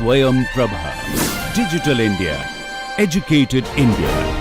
Swayam Prabha. Digital India. Educated India.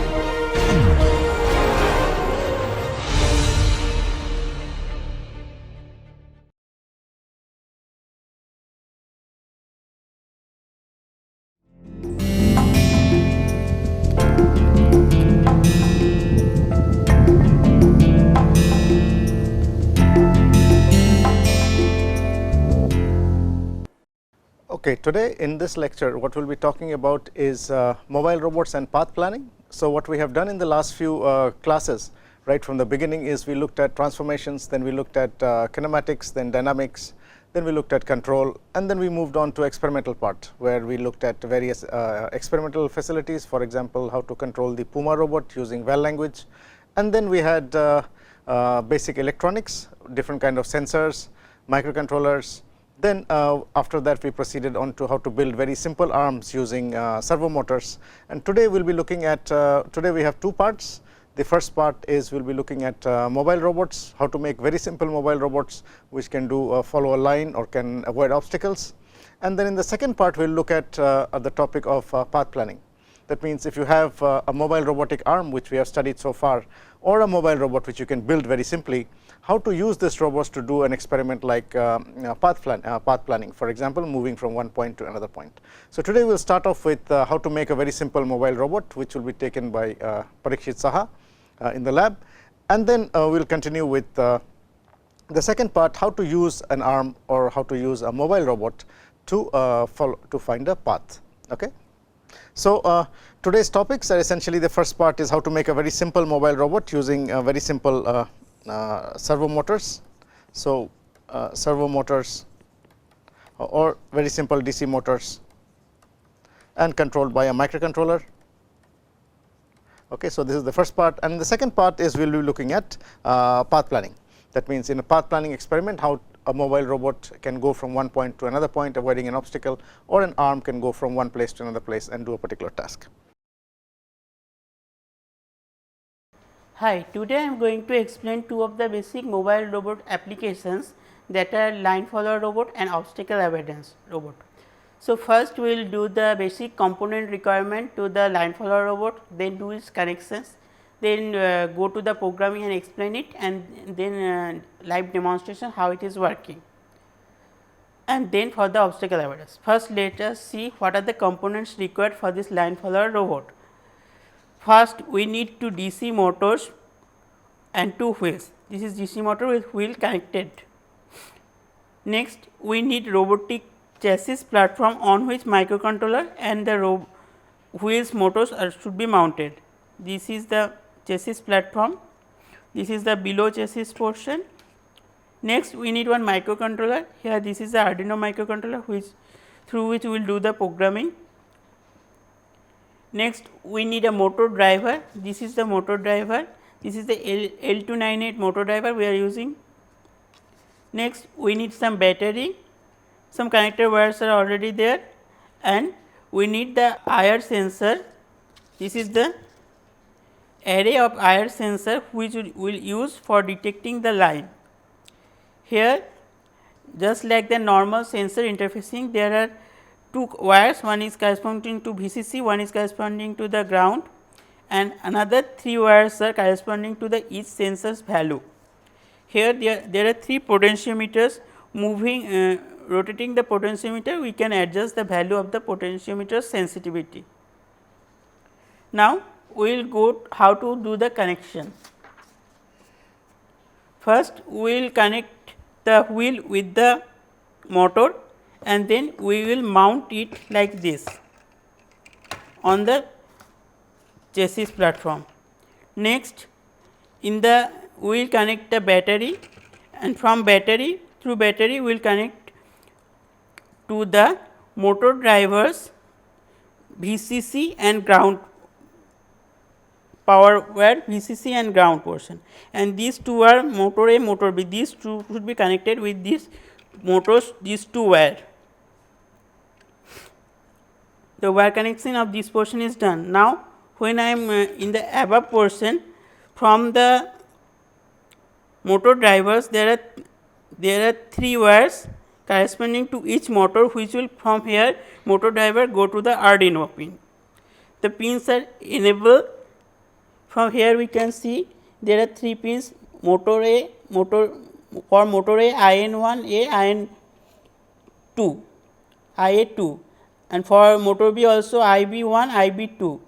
Okay, today in this lecture what we will be talking about is mobile robots and path planning. So what we have done in the last few classes right from the beginning is we looked at transformations, then we looked at kinematics, then dynamics, then we looked at control, and then we moved on to experimental part where we looked at various experimental facilities, for example how to control the Puma robot using VAL language, and then we had basic electronics, different kind of sensors, microcontrollers. Then after that we proceeded on to how to build very simple arms using servo motors, and today we will be looking at today we have two parts. The first part is we will be looking at mobile robots, how to make very simple mobile robots which can do follow a line or can avoid obstacles, and then in the second part we will look at the topic of path planning. That means if you have a mobile robotic arm which we have studied so far, or a mobile robot which you can build very simply, how to use this robots to do an experiment like path planning, for example moving from one point to another point. So today we will start off with how to make a very simple mobile robot which will be taken by Parikshit Saha in the lab, and then we will continue with the second part, how to use an arm or how to use a mobile robot to find a path. Okay. So today's topics are essentially, the first part is how to make a very simple mobile robot using very simple servo motors. So servo motors or very simple DC motors and controlled by a microcontroller. Okay, so this is the first part, and the second part is we will be looking at path planning. That means in a path planning experiment how a mobile robot can go from one point to another point avoiding an obstacle, or an arm can go from one place to another place and do a particular task. Hi, today I am going to explain two of the basic mobile robot applications, that are line follower robot and obstacle avoidance robot. So first we will do the basic component requirement to the line follower robot, then do its connections, then go to the programming and explain it, and then live demonstration how it is working, and then for the obstacle avoidance. First let us see what are the components required for this line follower robot. First we need two DC motors and two wheels. This is DC motor with wheel connected. Next we need robotic chassis platform on which microcontroller and the wheels motors should be mounted. This is the chassis platform, this is the below chassis portion. Next we need one microcontroller. Here this is the Arduino microcontroller through which we will do the programming. Next we need a motor driver. This is the motor driver. This is the L298 motor driver we are using. Next we need some battery, some connector wires are already there, and we need the IR sensor. This is the array of IR sensor which we will use for detecting the line. Here just like the normal sensor interfacing, there are two wires, one is corresponding to VCC, one is corresponding to the ground, and another three wires are corresponding to the each sensor's value. Here there are three potentiometers moving, rotating the potentiometer, we can adjust the value of the potentiometer sensitivity. Now we will go how to do the connection. First we will connect the wheel with the motor, and then we will mount it like this on the chassis platform. Next we will connect the battery, and from battery through battery we will connect to the motor drivers VCC and ground power wire, VCC and ground portion, and these two are motor A, motor B. These two should be connected with these motors, these two wire. The wire connection of this portion is done. Now when I am in the above portion, from the motor drivers there are three wires corresponding to each motor, which will from here motor driver go to the Arduino pin. The pins are enabled. From here we can see there are 3 pins: motor A, for motor A IN1A, IN2, IA2, and for motor B also IB1, IB2,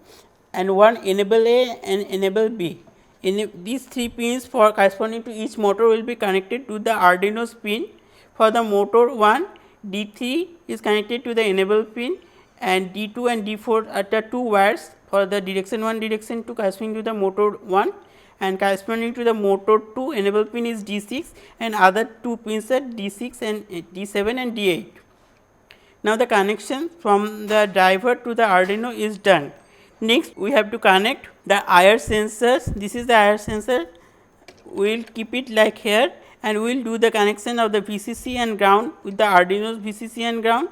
and one enable A and enable B. These 3 pins for corresponding to each motor will be connected to the Arduino's pin. For the motor 1, D3 is connected to the enable pin, and D2 and D4 are the 2 wires for the direction 1, direction 2 corresponding to the motor 1, and corresponding to the motor 2 enable pin is D6, and other 2 pins are D6 and D7 and D8. Now, the connection from the driver to the Arduino is done. Next, we have to connect the IR sensors. This is the IR sensor. We will keep it like here, and we will do the connection of the VCC and ground with the Arduino's VCC and ground.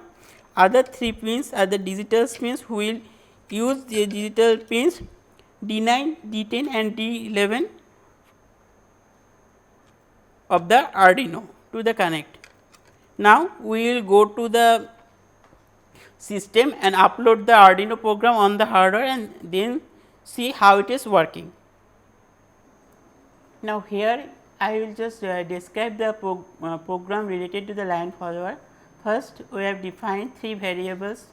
Other 3 pins are the digital pins. We will use the digital pins D9, D10 and D11 of the Arduino to the connect. Now, we will go to the system and upload the Arduino program on the hardware and then see how it is working. Now, here I will just describe the program related to the line follower. First, we have defined 3 variables: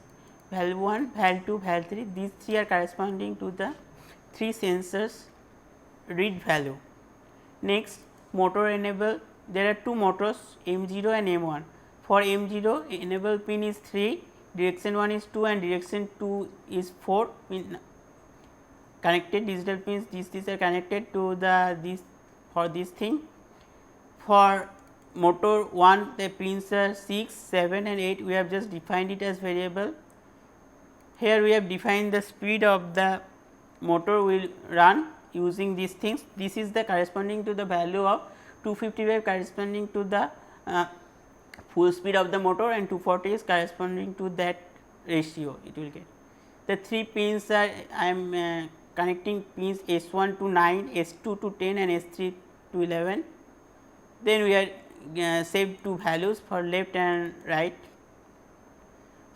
value 1, value 2, value 3. These 3 are corresponding to the 3 sensors read value. Next, motor enable. There are 2 motors, M0 and M1. For M0, enable pin is 3, direction 1 is 2 and direction 2 is 4 pin connected digital pins. These are connected to the for this thing. For motor 1, the pins are 6, 7 and 8. We have just defined it as variable. Here we have defined the speed of the motor will run using these things. This is the corresponding to the value of 255 corresponding to the full speed of the motor, and 240 is corresponding to that ratio it will get. The 3 pins are I am connecting pins S1 to 9, S2 to 10 and S3 to 11. Then we are saved 2 values for left and right.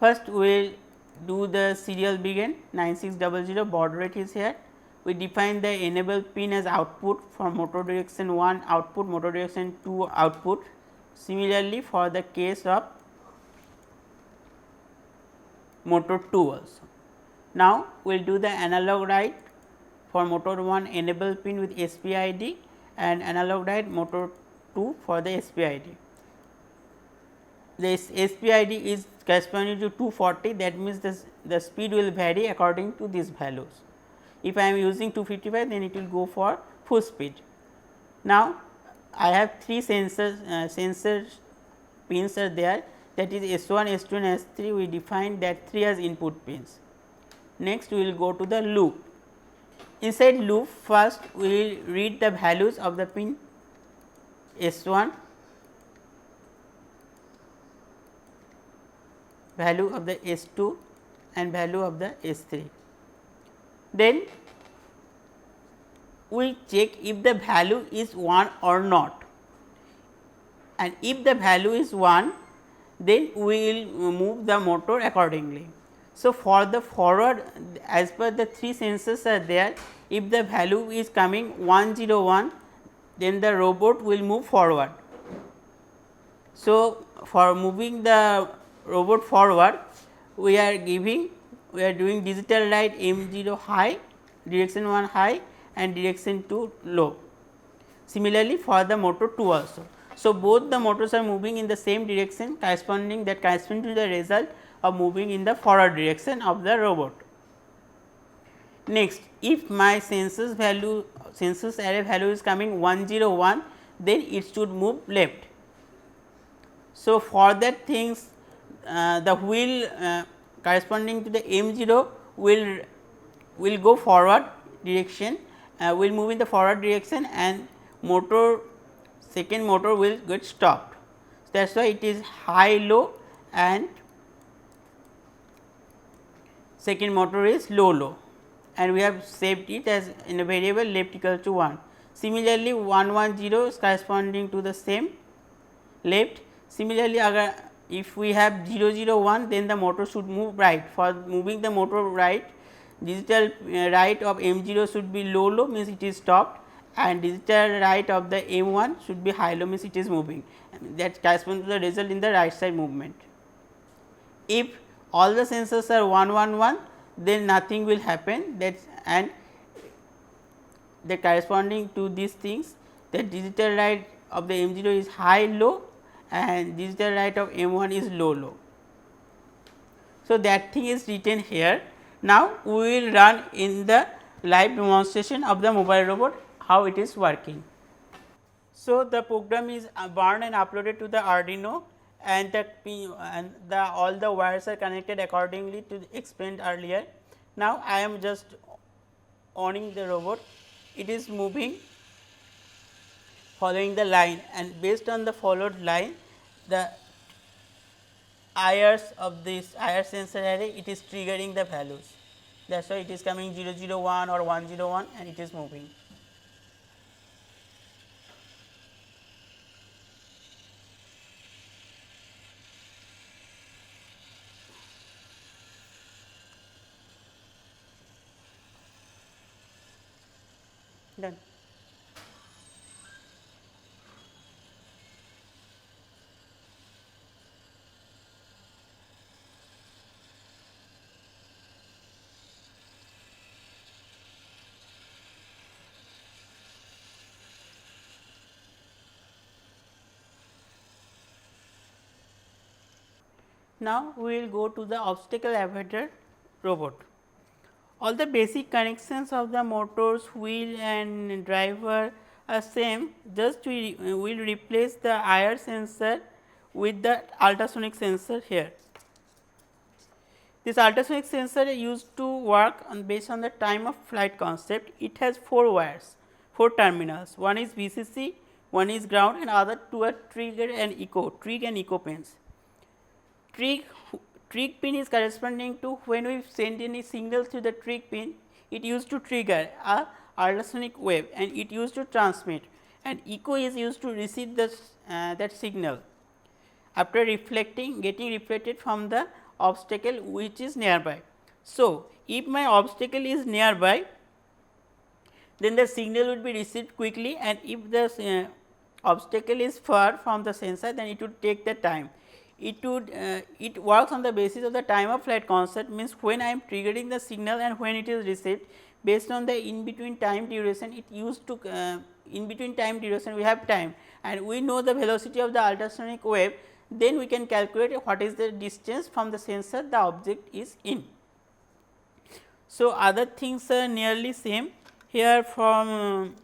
First we will do the serial begin 9600, baud rate is here. We define the enable pin as output for motor direction 1 output, motor direction 2 output. Similarly, for the case of motor 2 also. Now, we will do the analog write for motor 1 enable pin with SPID and analog write motor 2 for the SPID. This SPID is corresponding to 240, that means the speed will vary according to these values. If I am using 255, then it will go for full speed. Now, I have 3 sensor pins are there, that is S1, S2 and S3. We define that 3 as input pins. Next, we will go to the loop. Inside loop, first we will read the values of the pin S1, value of the S2 and value of the S3. Then we check if the value is 1 or not, and if the value is 1, then we will move the motor accordingly. So, for the forward, as per the 3 sensors are there, if the value is coming 101, then the robot will move forward. So, for moving the robot forward, we are doing digital write M0 high, direction 1 high and direction 2 low. Similarly, for the motor 2 also. So, both the motors are moving in the same direction corresponding to the result of moving in the forward direction of the robot. Next, if my census array value is coming 101, then it should move left. So, for that things the wheel corresponding to the M0 will go forward direction, will move in the forward direction, and second motor will get stopped. That is why it is high low and second motor is low low, and we have saved it as in a variable left equal to 1. Similarly, 110 is corresponding to the same left. Similarly, if we have 0 0 1, then the motor should move right. For moving the motor right, digital right of M 0 should be low low, means it is stopped, and digital right of the M 1 should be high low, means it is moving, that corresponds to the result in the right side movement. If all the sensors are 1 1 1, then nothing will happen, that and the corresponding to these things, the digital right of the M 0 is high low and digital right of M 1 is low low. So, that thing is written here. Now, we will run in the live demonstration of the mobile robot how it is working. So, the program is burned and uploaded to the Arduino, and all the wires are connected accordingly to explained earlier. Now, I am just owning the robot, it is moving following the line, and based on the followed line, the IRs of this IR sensor array, it is triggering the values. That is why it is coming 0 0 1 or 1 0 1 and it is moving. Done. Now, we will go to the obstacle avoider robot. All the basic connections of the motors, wheel and driver are same, just we will replace the IR sensor with the ultrasonic sensor here. This ultrasonic sensor is used to work on based on the time of flight concept. It has 4 wires, 4 terminals, one is VCC, one is ground and other 2 are trigger and echo, trig and echo pins. Trig pin is corresponding to when we send any signal to the trig pin, it used to trigger a ultrasonic wave and it used to transmit, and echo is used to receive that signal after getting reflected from the obstacle which is nearby. So, if my obstacle is nearby, then the signal would be received quickly, and if the obstacle is far from the sensor, then it would take the time. It works on the basis of the time of flight concept, means when I am triggering the signal and when it is received, based on the in between time duration, it used to in between time duration we have time, and we know the velocity of the ultrasonic wave, then we can calculate what is the distance from the sensor the object is in. So, other things are nearly same here. From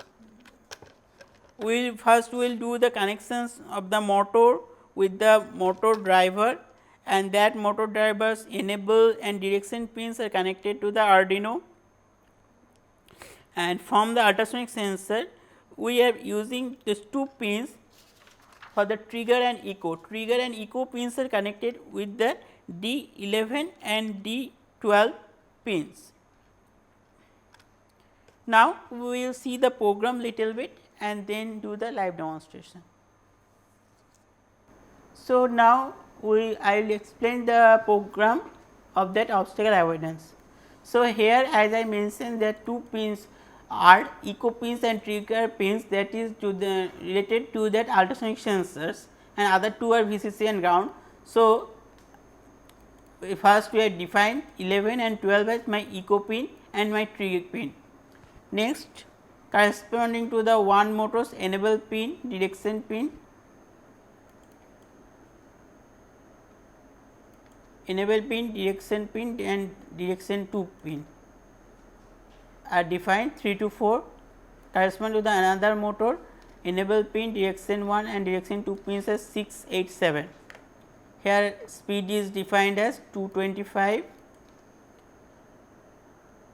first we will do the connections of the motor with the motor driver, and that motor driver's enable and direction pins are connected to the Arduino, and from the ultrasonic sensor we are using these 2 pins for the trigger and echo. Trigger and echo pins are connected with the D11 and D12 pins. Now, we will see the program little bit and then do the live demonstration. So, now I will explain the program of that obstacle avoidance. So, here as I mentioned that 2 pins are echo pins and trigger pins, that is related to that ultrasonic sensors, and other 2 are VCC and ground. So, first we have defined 11 and 12 as my echo pin and my trigger pin. Next, corresponding to the 1 motors enable pin, direction pin, enable pin, direction pin and direction 2 pin are defined 3 to 4, correspond to the another motor enable pin, direction 1 and direction 2 pins as 6, 8, 7. Here speed is defined as 225.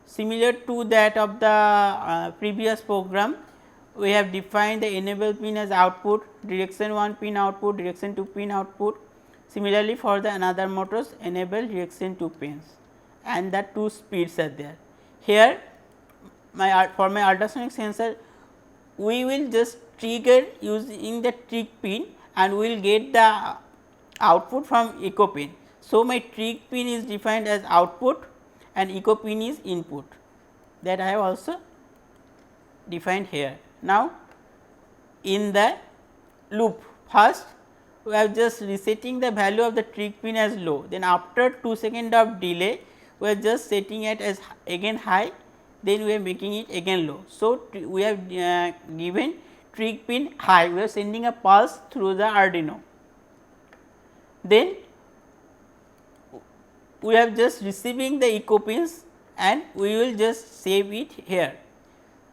Similar to that of the previous program, we have defined the enable pin as output, direction 1 pin output, direction 2 pin output. Similarly, for the another motors enable direction 2 pins, and the 2 speeds are there. Here for my ultrasonic sensor, we will just trigger using the trig pin and we will get the output from echo pin. So, my trig pin is defined as output and echo pin is input, that I have also defined here. Now, in the loop, first we are just resetting the value of the trig pin as low, then after 2 seconds of delay we are just setting it as again high, then we are making it again low. So, we have given trig pin high, we are sending a pulse through the Arduino. Then we are just receiving the echo pins and we will just save it here.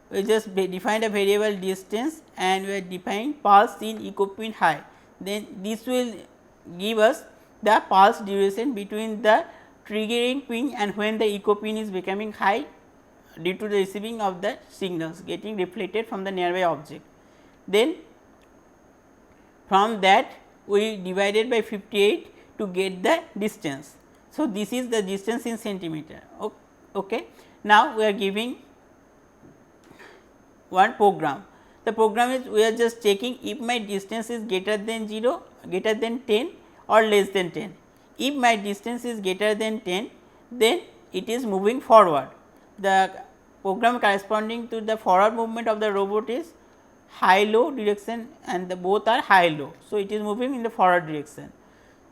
We just define a variable distance and we are defining pulse in echo pin high. Then this will give us the pulse duration between the triggering pin and when the echo pin is becoming high due to the receiving of the signals getting reflected from the nearby object. Then from that we divided by 58 to get the distance. So, this is the distance in centimeter. Okay. Now, we are giving one program. The program is we are just checking if my distance is greater than 0, greater than 10 or less than 10. If my distance is greater than 10, then it is moving forward. The program corresponding to the forward movement of the robot is high low direction and the both are high low. So, it is moving in the forward direction.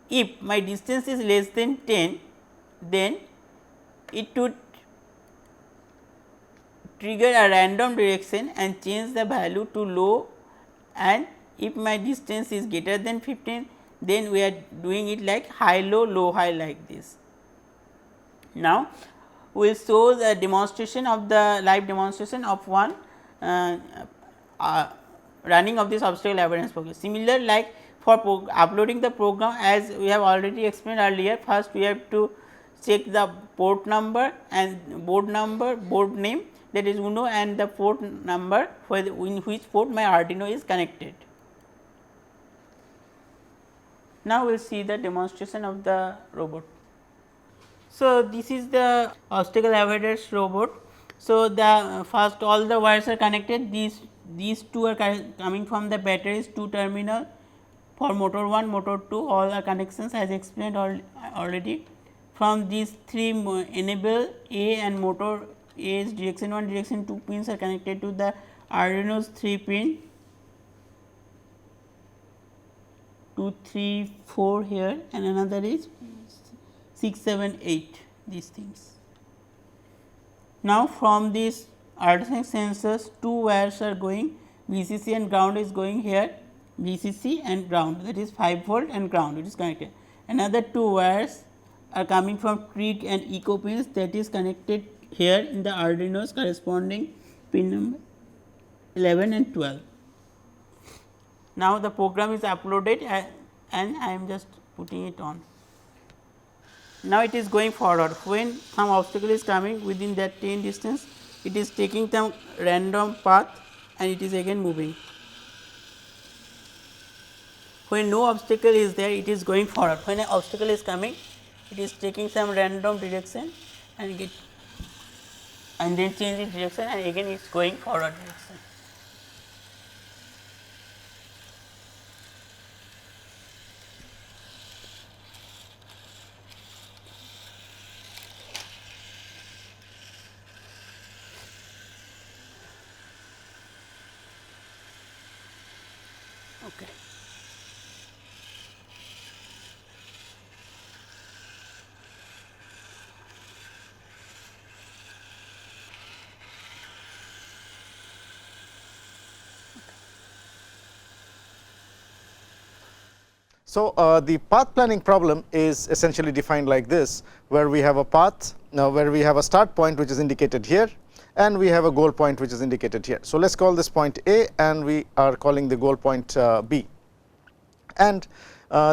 If my distance is less than 10, then it would trigger a random direction and change the value to low, and if my distance is greater than 15, then we are doing it like high low, low high like this. Now, we will show the demonstration of the live demonstration of one running of this obstacle avoidance program. Similar like for uploading the program, as we have already explained earlier, first we have to check the port number and board number, board name, that is UNO, and the port number in which port my Arduino is connected. Now, we will see the demonstration of the robot. So, this is the obstacle avoidance robot. So, the first all the wires are connected, these two are coming from the batteries, 2 terminal for motor 1, motor 2, all are connections as explained already. From these 3 enable A and motor A's direction 1, direction 2 pins are connected to the Arduino's 3 pin, 2, 3, 4 here, and another is 6, 7, 8, these things. Now, from these ultrasonic sensors, 2 wires are going, VCC and ground is going here, VCC and ground, that is 5 volt and ground, it is connected. Another 2 wires are coming from trig and echo pins, that is connected here in the Arduino's corresponding pin number 11 and 12. Now, the program is uploaded and I am just putting it on. Now, it is going forward. When some obstacle is coming within that 10 distance, it is taking some random path and it is again moving. When no obstacle is there, it is going forward. When an obstacle is coming, it is taking some random direction and then change its direction and again it is going forward direction. Okay. So, the path planning problem is essentially defined like this, where we have a path, where we have a start point which is indicated here, and we have a goal point which is indicated here. So, let us call this point A and we are calling the goal point B, and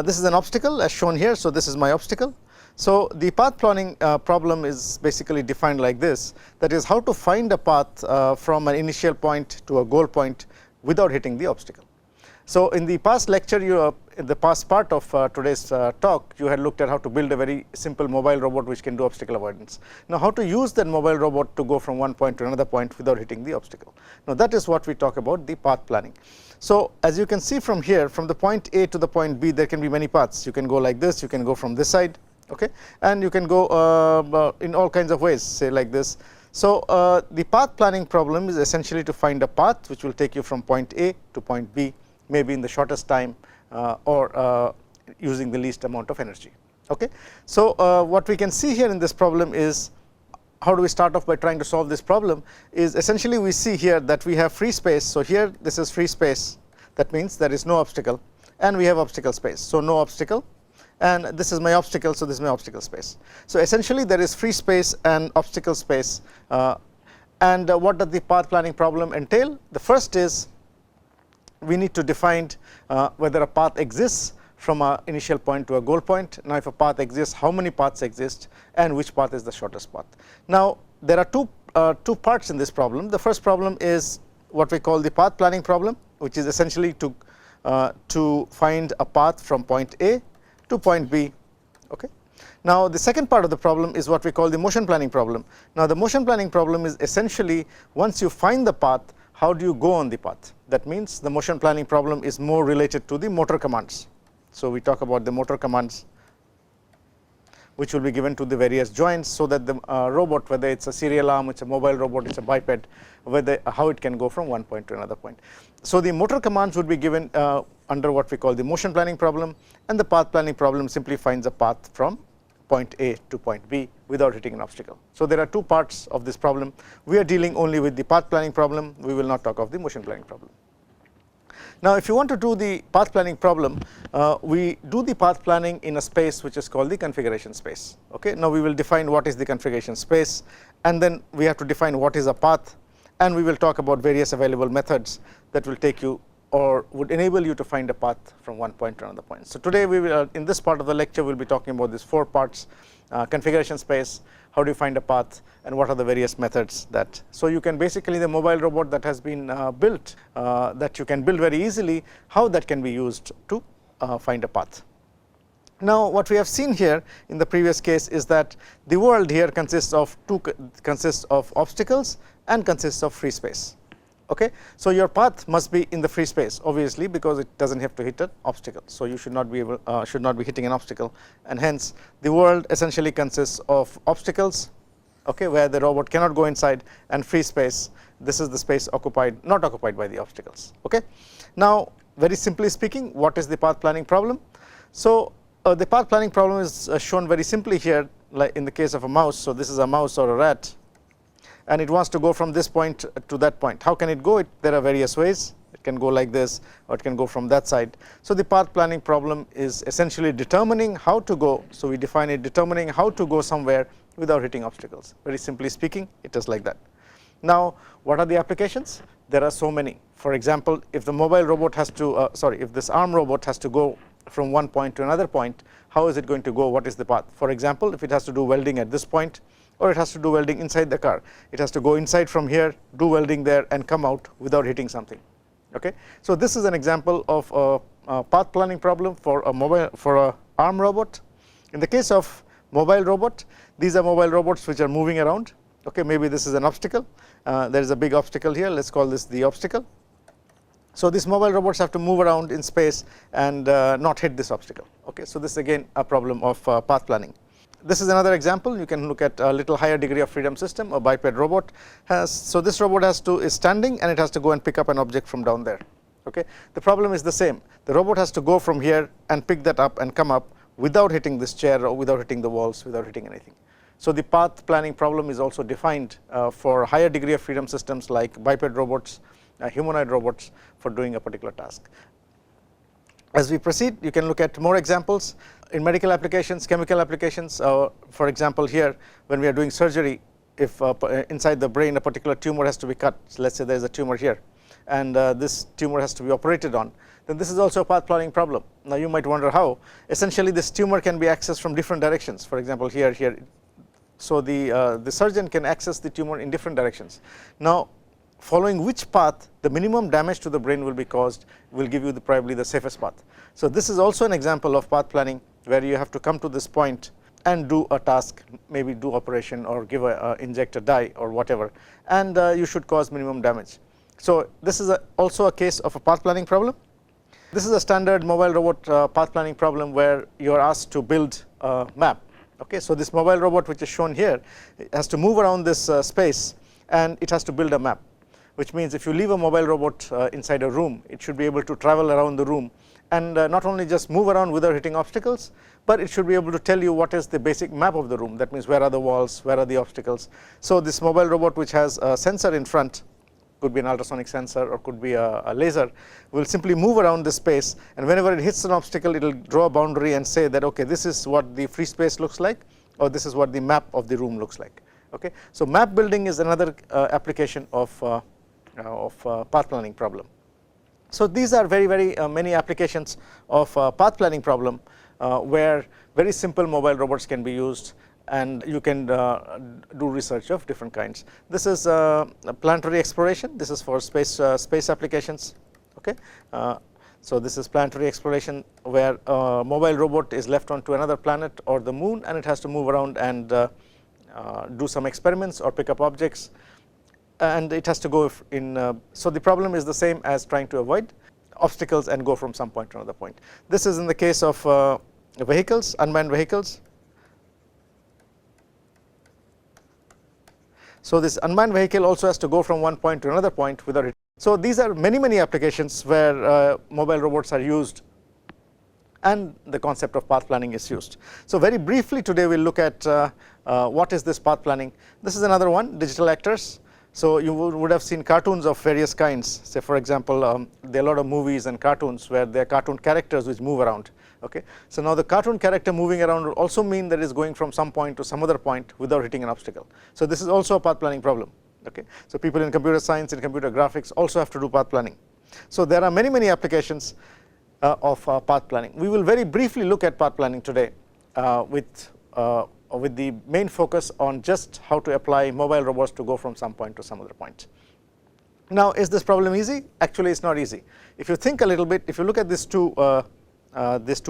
this is an obstacle as shown here. So, this is my obstacle. So, the path planning problem is basically defined like this, that is how to find a path from an initial point to a goal point without hitting the obstacle. So, in the past lecture, in the past part of today's talk, you had looked at how to build a very simple mobile robot which can do obstacle avoidance. Now, how to use that mobile robot to go from one point to another point without hitting the obstacle. Now, that is what we talk about, the path planning. So, as you can see from here, from the point A to the point B, there can be many paths. You can go like this, you can go from this side, okay, and you can go in all kinds of ways, say like this. So, the path planning problem is essentially to find a path which will take you from point A to point B, maybe in the shortest time or using the least amount of energy. Okay. So, what we can see here in this problem is, how do we start off by trying to solve this problem, is essentially we see here that we have free space. So, here this is free space, that means there is no obstacle, and we have obstacle space. So, no obstacle, and this is my obstacle, so this is my obstacle space. So, essentially there is free space and obstacle space, and what does the path planning problem entail? The first is, we need to define whether a path exists from an initial point to a goal point. Now, if a path exists, how many paths exist, and which path is the shortest path. Now, there are two parts in this problem. The first problem is what we call the path planning problem, which is essentially to find a path from point A to point B. Okay. Now, the second part of the problem is what we call the motion planning problem. Now, the motion planning problem is essentially, once you find the path, how do you go on the path? That means the motion planning problem is more related to the motor commands. So, we talk about the motor commands which will be given to the various joints, so that the robot, whether it is a serial arm, it is a mobile robot, it is a biped, how it can go from one point to another point. So, the motor commands would be given under what we call the motion planning problem, and the path planning problem simply finds a path from point A to point B without hitting an obstacle. So, there are two parts of this problem. We are dealing only with the path planning problem, we will not talk of the motion planning problem. Now, if you want to do the path planning problem, we do the path planning in a space which is called the configuration space. Okay. Now, we will define what is the configuration space, and then we have to define what is a path, and we will talk about various available methods that will take you or would enable you to find a path from one point to another point. So, today we will, in this part of the lecture, we will be talking about these four parts: configuration space, how do you find a path, and what are the various methods that. So, you can basically, the mobile robot that has been built, that you can build very easily, how that can be used to find a path. Now, what we have seen here in the previous case is that the world here consists of obstacles and consists of free space. Okay. So, your path must be in the free space, obviously, because it does not have to hit an obstacle. So, you should not be hitting an obstacle, and hence the world essentially consists of obstacles, okay, where the robot cannot go inside, and free space. This is the space not occupied by the obstacles. Okay. Now, very simply speaking, what is the path planning problem? So, the path planning problem is shown very simply here, like in the case of a mouse. So, this is a mouse or a rat, and it wants to go from this point to that point. How can it go? There are various ways. It can go like this, or it can go from that side. So, the path planning problem is essentially determining how to go. So, we define it determining how to go somewhere without hitting obstacles. Very simply speaking, it is like that. Now, what are the applications? There are so many. For example, if the mobile robot has to, if this arm robot has to go from one point to another point, how is it going to go? What is the path? For example, if it has to do welding at this point, or it has to do welding inside the car, it has to go inside from here, do welding there, and come out without hitting something. Okay. So, this is an example of a path planning problem for a arm robot. In the case of mobile robot, these are mobile robots which are moving around. Okay. Maybe this is an obstacle. There is a big obstacle here. Let us call this the obstacle. So, these mobile robots have to move around in space and not hit this obstacle. Okay. So, this is again a problem of path planning. This is another example. You can look at a little higher degree of freedom system. A biped robot has, so this robot is standing, and it has to go and pick up an object from down there. Okay. The problem is the same. The robot has to go from here and pick that up and come up without hitting this chair, or without hitting the walls, without hitting anything. So, the path planning problem is also defined for higher degree of freedom systems like biped robots, humanoid robots, for doing a particular task. As we proceed, you can look at more examples in medical applications, chemical applications. For example, here when we are doing surgery, if inside the brain a particular tumor has to be cut, so let us say there is a tumor here, and this tumor has to be operated on, then this is also a path planning problem. Now, you might wonder how. Essentially, this tumor can be accessed from different directions. For example, here. So, the surgeon can access the tumor in different directions. Now, following which path the minimum damage to the brain will be caused will give you probably the safest path. So this is also an example of path planning where you have to come to this point and do a task, maybe do operation or give inject a dye or whatever, and you should cause minimum damage. So this is also a case of a path planning problem. This is a standard mobile robot path planning problem where you are asked to build a map. Okay, so this mobile robot which is shown here has to move around this space and it has to build a map, which means if you leave a mobile robot inside a room, it should be able to travel around the room and not only just move around without hitting obstacles, but it should be able to tell you what is the basic map of the room. That means where are the walls, where are the obstacles. So this mobile robot which has a sensor in front, could be an ultrasonic sensor or could be a laser, will simply move around this space, and whenever it hits an obstacle it will draw a boundary and say that okay, this is what the free space looks like, or this is what the map of the room looks like. Okay, so map building is another application of path planning problem. So these are very many applications of path planning problem where very simple mobile robots can be used, and you can do research of different kinds. This is planetary exploration. This is for space applications. Okay, so this is planetary exploration where a mobile robot is left onto another planet or the moon, and it has to move around and do some experiments or pick up objects, and it has to go in. So the problem is the same as trying to avoid obstacles and go from some point to another point. This is in the case of vehicles, unmanned vehicles. So this unmanned vehicle also has to go from one point to another point without it. So these are many applications where mobile robots are used and the concept of path planning is used. So very briefly today we'll look at what is this path planning. This is another one, digital actors. So you would have seen cartoons of various kinds. Say for example, there are a lot of movies and cartoons where there are cartoon characters which move around. Okay, so now the cartoon character moving around will also mean that it is going from some point to some other point without hitting an obstacle. So this is also a path planning problem. Okay, so people in computer science and computer graphics also have to do path planning. So there are many applications of path planning. We will very briefly look at path planning today with the main focus on just how to apply mobile robots to go from some point to some other point. Now is this problem easy? Actually it's not easy. If you think a little bit, if you look at these two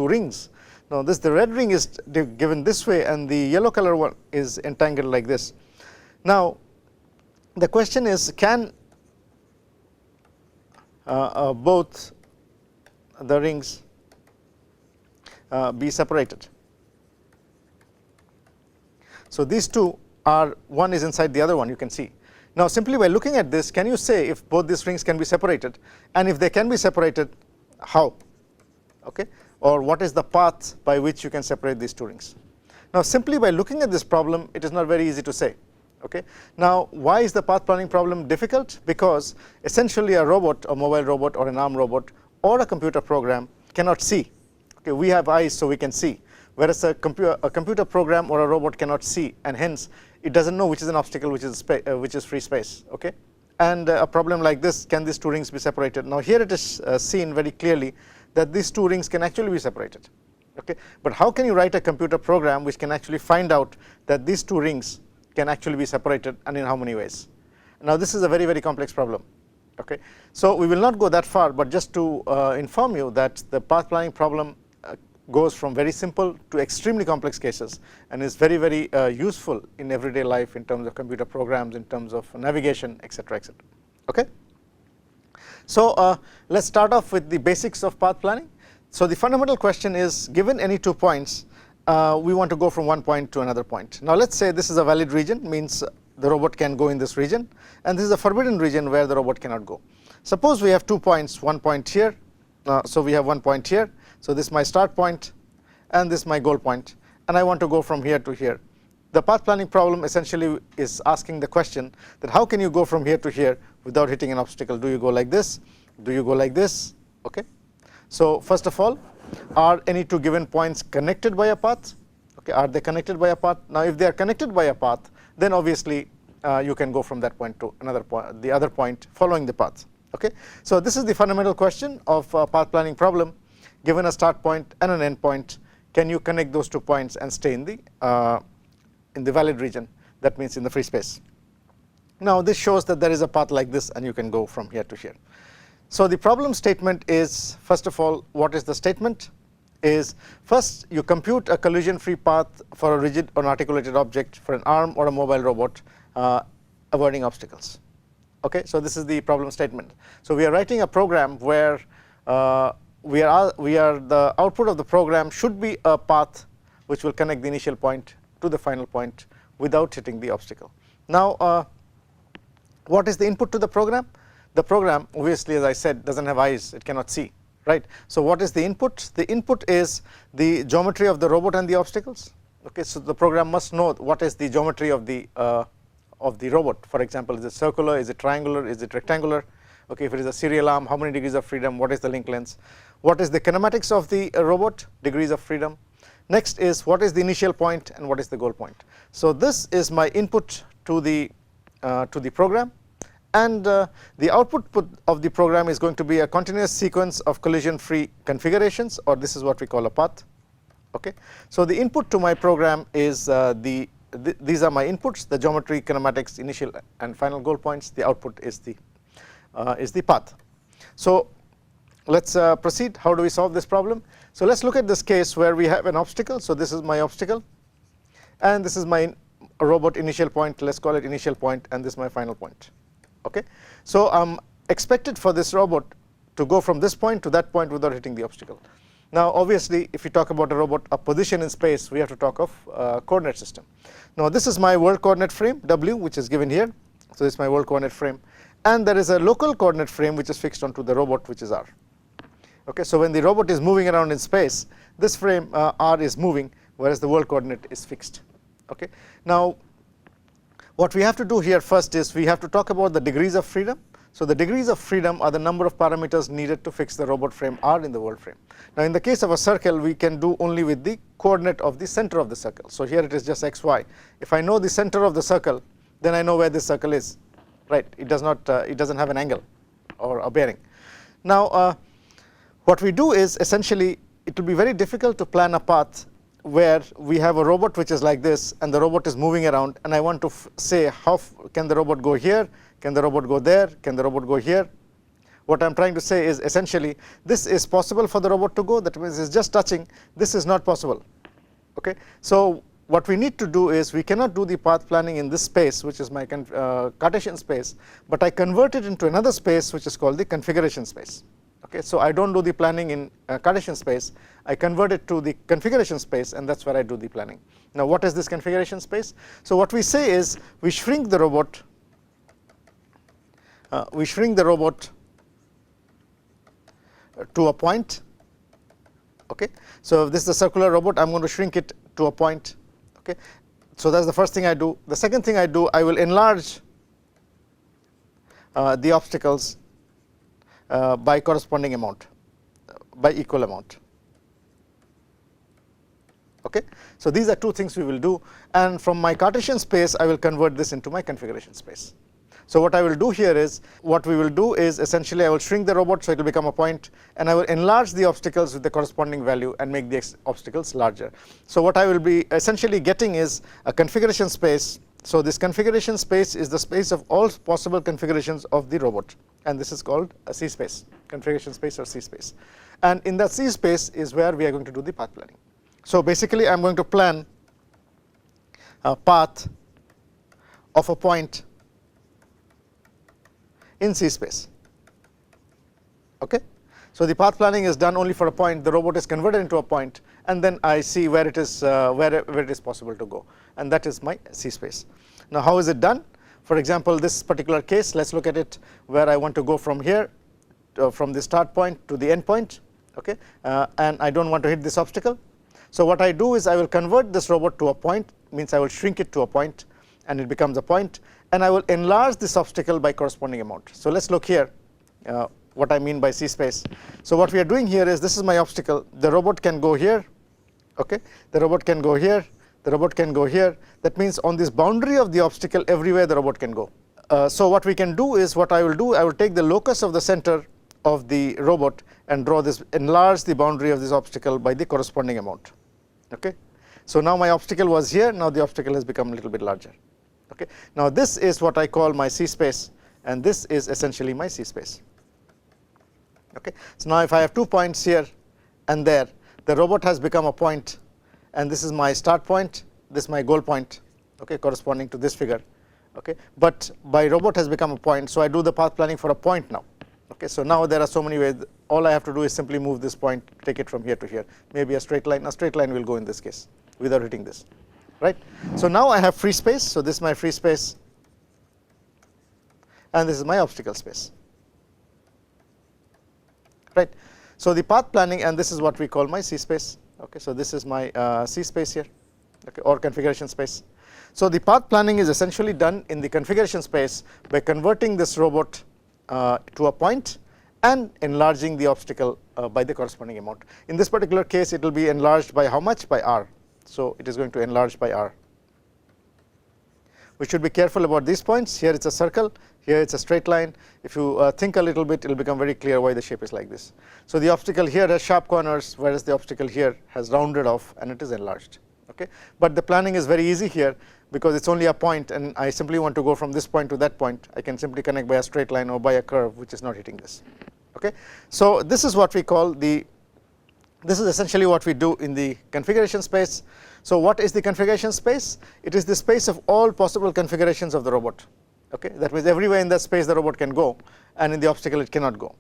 rings, now the red ring is given this way and the yellow color one is entangled like this. Now the question is, can both the rings be separated? So these two are, one is inside the other one, you can see. Now simply by looking at this, can you say if both these rings can be separated, and if they can be separated, how? Okay, or what is the path by which you can separate these two rings? Now simply by looking at this problem, it is not very easy to say. Okay, now why is the path planning problem difficult? Because essentially a robot, a mobile robot or an arm robot or a computer program cannot see. Okay, we have eyes so we can see, whereas a computer program or a robot cannot see, and hence it doesn't know which is an obstacle, which is free space. Okay, and a problem like this, can these two rings be separated? Now here it is seen very clearly that these two rings can actually be separated. Okay, but how can you write a computer program which can actually find out that these two rings can actually be separated, and in how many ways? Now this is a very complex problem. Okay, so we will not go that far, but just to inform you that the path planning problem goes from very simple to extremely complex cases, and is very useful in everyday life in terms of computer programs, in terms of navigation, etc. Okay, so let's start off with the basics of path planning. So the fundamental question is, given any 2 points, we want to go from one point to another point. Now let's say this is a valid region, means the robot can go in this region, and this is a forbidden region where the robot cannot go. Suppose we have 2 points, one point here, so we have 1 point here, so this is my start point and this is my goal point, and I want to go from here to here. The path planning problem essentially is asking the question that how can you go from here to here without hitting an obstacle? Do you go like this? Do you go like this? Okay, so first of all, are any two given points connected by a path? Okay, are they connected by a path? Now if they are connected by a path, then obviously you can go from that point to another point, the other point, following the path. Okay, so this is the fundamental question of path planning problem. Given a start point and an end point, can you connect those 2 points and stay in the valid region? That means in the free space. Now this shows that there is a path like this and you can go from here to here. So the problem statement is, first of all, what is the statement is, first you compute a collision free path for a rigid or articulated object for an arm or a mobile robot avoiding obstacles. Okay, so this is the problem statement. So we are writing a program where the output of the program should be a path which will connect the initial point to the final point without hitting the obstacle. Now what is the input to the program? The program, obviously, as I said, doesn't have eyes, it cannot see, right? So what is the input? The input is the geometry of the robot and the obstacles. Okay, so the program must know what is the geometry of the robot. For example, is it circular, is it triangular, is it rectangular? Okay, if it is a serial arm, how many degrees of freedom, what is the link length? What is the kinematics of the robot, degrees of freedom? Next is what is the initial point and what is the goal point. So this is my input to the program, and the output of the program is going to be a continuous sequence of collision free configurations, or this is what we call a path. Okay, so the input to my program is these are my inputs, the geometry, kinematics, initial and final goal points. The output is the path. So let's proceed. How do we solve this problem? So let's look at this case where we have an obstacle. So this is my obstacle and this is my robot initial point, let's call it initial point, and this is my final point. Okay, so I'm expected for this robot to go from this point to that point without hitting the obstacle. Now obviously if we talk about a robot, a position in space, we have to talk of coordinate system. Now this is my world coordinate frame W, which is given here. So this is my world coordinate frame, and there is a local coordinate frame which is fixed onto the robot, which is R. Okay, so when the robot is moving around in space, this frame R is moving, whereas the world coordinate is fixed. Okay, now what we have to do here first is we have to talk about the degrees of freedom. So the degrees of freedom are the number of parameters needed to fix the robot frame R in the world frame. Now in the case of a circle, we can do only with the coordinate of the center of the circle. So here it is just xy. If I know the center of the circle, then I know where this circle is, right? It doesn't have an angle or a bearing. Now what we do is, essentially it will be very difficult to plan a path where we have a robot which is like this and the robot is moving around, and I want to say how can the robot go here, can the robot go there, can the robot go here. What I'm trying to say is, essentially this is possible for the robot to go, that means it's just touching, this is not possible. Okay, so what we need to do is, we cannot do the path planning in this space, which is my Cartesian space, but I convert it into another space which is called the configuration space. Okay, so I don't do the planning in Cartesian space, I convert it to the configuration space, and that's where I do the planning. Now what is this configuration space? So what we say is, we shrink the robot to a point. Okay, so if this is a circular robot, I'm going to shrink it to a point. Okay, so that's the first thing I do. The second thing I do, I will enlarge the obstacles by corresponding amount, by equal amount. Okay, so these are two things we will do, and from my Cartesian space I will convert this into my configuration space. So what I will do here is, what we will do is, essentially I will shrink the robot so it will become a point, and I will enlarge the obstacles with the corresponding value and make the obstacles larger. So what I will be essentially getting is a configuration space. So this configuration space is the space of all possible configurations of the robot, and this is called a C space, configuration space or C space. And in that C space is where we are going to do the path planning. So basically I'm going to plan a path of a point in C space. Okay, so the path planning is done only for a point, the robot is converted into a point, and then I see where it is where it is possible to go, and that is my C space. Now how is it done? For example, this particular case, let's look at it where I want to go from here from the start point to the end point. Okay, and I don't want to hit this obstacle. So what I do is, I will convert this robot to a point, means I will shrink it to a point and it becomes a point, and I will enlarge this obstacle by corresponding amount. So let's look here what I mean by C space. So what we are doing here is, this is my obstacle, the robot can go here. Okay, the robot can go here, the robot can go here. That means on this boundary of the obstacle, everywhere the robot can go. So what we can do is, what I will do, I will take the locus of the center of the robot and draw this, enlarge the boundary of this obstacle by the corresponding amount. Okay, so now my obstacle was here, now the obstacle has become a little bit larger. Okay. Now, this is what I call my C space, and this is essentially my C space. Okay. So, now if I have 2 points here and there, the robot has become a point, and this is my start point, this is my goal point, okay, corresponding to this figure. Okay. But my robot has become a point, so I do the path planning for a point now. Okay. So, now there are so many ways. All I have to do is simply move this point, take it from here to here, maybe a straight line will go in this case without hitting this, right. So, now I have free space. So, this is my free space, and this is my obstacle space, right. So, the path planning, and this is what we call my C space. Okay. So, this is my C space here, okay, or configuration space. So, the path planning is essentially done in the configuration space by converting this robot to a point and enlarging the obstacle by the corresponding amount. In this particular case, it will be enlarged by how much? By r. So, it is going to enlarge by r. We should be careful about these points. Here it is a circle, here it is a straight line. If you think a little bit, it will become very clear why the shape is like this. So, the obstacle here has sharp corners, whereas the obstacle here has rounded off and it is enlarged. Okay. But the planning is very easy here, because it is only a point, and I simply want to go from this point to that point. I can simply connect by a straight line or by a curve which is not hitting this. Okay. So, this is what we call this is essentially what we do in the configuration space. So, what is the configuration space? It is the space of all possible configurations of the robot. Okay. That means everywhere in that space the robot can go, and in the obstacle it cannot go.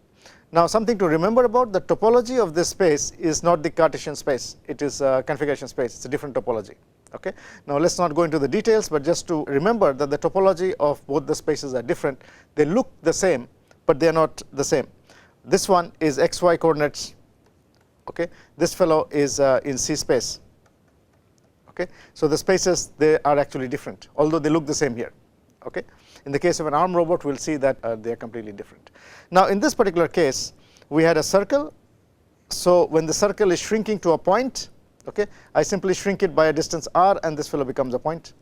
Now, something to remember about the topology of this space is not the Cartesian space, it is a configuration space, it is a different topology. Okay. Now, let us not go into the details, but just to remember that the topology of both the spaces are different. They look the same, but they are not the same. This one is xy coordinates, okay. This fellow is in C space. Okay. So, the spaces, they are actually different, although they look the same here. Okay. In the case of an arm robot, we will see that they are completely different. Now, in this particular case, we had a circle. So, when the circle is shrinking to a point, okay, I simply shrink it by a distance r, and this fellow becomes a point.